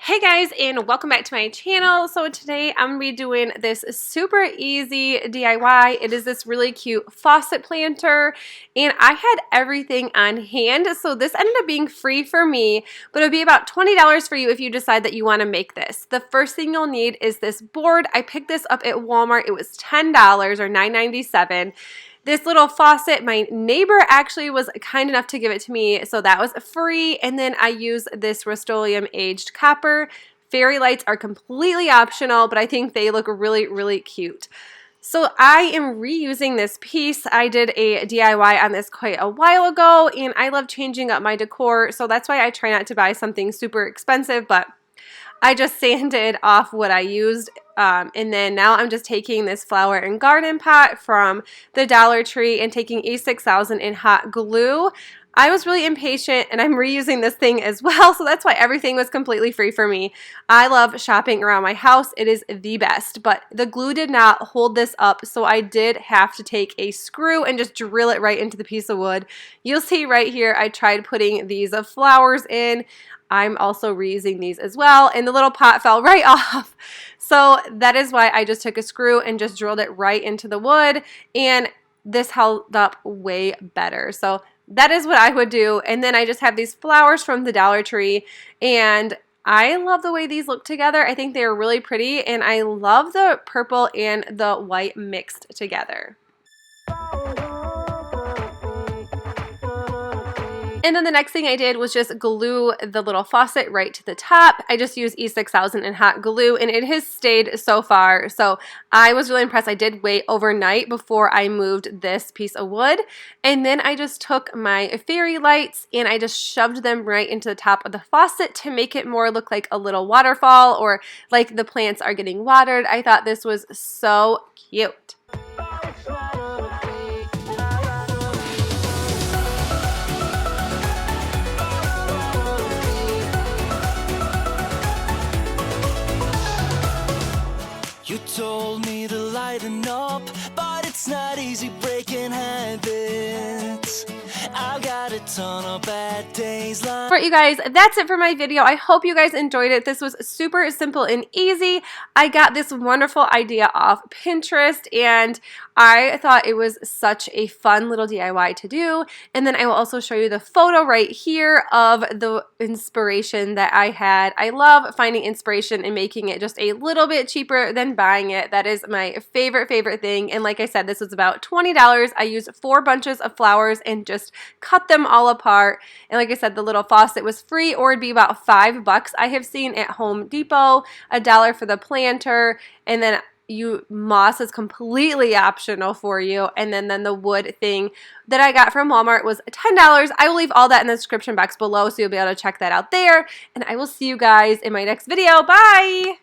Hey guys, and welcome back to my channel. So today I'm going to be doing this super easy DIY. It is this really cute faucet planter, and I had everything on hand, so this ended up being free for me, but it would be about $20 for you if you decide that you want to make this. The first thing you'll need is this board. I picked this up at Walmart. It was $10 or $9.97. This little faucet, my neighbor actually was kind enough to give it to me, so that was free. And then I use this Rust-Oleum aged copper. Fairy lights are completely optional, but I think they look really, really cute. So I am reusing this piece. I did a DIY on this quite a while ago, and I love changing up my decor, so that's why I try not to buy something super expensive, but I just sanded off what I used, and then now I'm just taking this flower and garden pot from the Dollar Tree and taking A6000 in hot glue. I was really impatient, and I'm reusing this thing as well, so that's why everything was completely free for me. I love shopping around my house. It is the best, but the glue did not hold this up, so I did have to take a screw and just drill it right into the piece of wood. You'll see right here I tried putting these flowers in. I'm also reusing these as well, and the little pot fell right off. So that is why I just took a screw and just drilled it right into the wood, and this held up way better. So that is what I would do. And then I just have these flowers from the Dollar Tree, and I love the way these look together. I think they're really pretty, and I love the purple and the white mixed together. And then the next thing I did was just glue the little faucet right to the top. I just used E6000 and hot glue, and it has stayed so far. So I was really impressed. I did wait overnight before I moved this piece of wood. And then I just took my fairy lights and I just shoved them right into the top of the faucet to make it more look like a little waterfall, or like the plants are getting watered. I thought this was so cute. You told me to lighten up, but it's not easy breaking habits. I've got a ton of bad days. All right, you guys, that's it for my video. I hope you guys enjoyed it. This was super simple and easy. I got this wonderful idea off Pinterest, and I thought it was such a fun little DIY to do. And then I will also show you the photo right here of the inspiration that I had. I love finding inspiration and making it just a little bit cheaper than buying it. That is my favorite thing. And like I said, this was about $20. I used 4 bunches of flowers and just cut them all apart. And like I said, the little faucet was free, or it'd be about $5 I have seen at Home Depot, $1 for the planter, and then moss is completely optional for you. And then the wood thing that I got from Walmart was $10. I will leave all that in the description box below, so you'll be able to check that out there. And I will see you guys in my next video. Bye!